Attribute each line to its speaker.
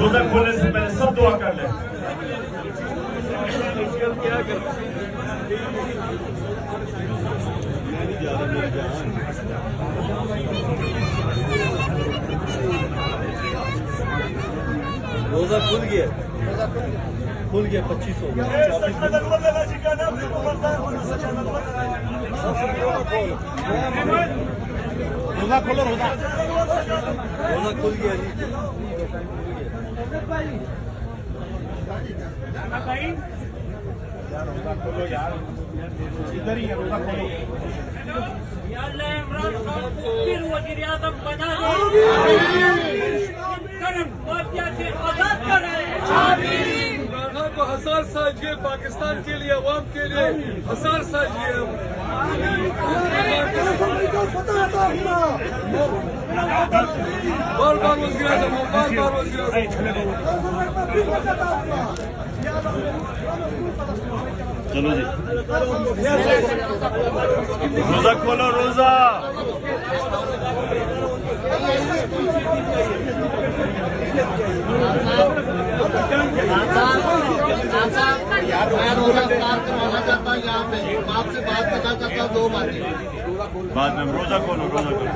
Speaker 1: रोजा खोलने से पहले सब दुआ कर ले।
Speaker 2: रोजा खुल गया, 25 हो गया। रोजा खोलो, रोजा खुल गया जी। रोजा खोलो यार, इधर ही है, रोजा खोलो।
Speaker 3: फिर वज़ीर आज़म बना
Speaker 4: को हज़ार साल जिए, पाकिस्तान के लिए, अवाम के लिए हज़ार साल जिए। बार बार वज़ीर आज़म, बार बार वज़ीर आज़म।
Speaker 1: चलो जी, रोजा खोलो, रोजा।
Speaker 5: मैं रोजा पार करवाना चाहता हूँ यहाँ पे, आपसे बात करना चाहता हूँ 2 बातें।
Speaker 1: बाद में रोजा खोलो, रोजा खोलो।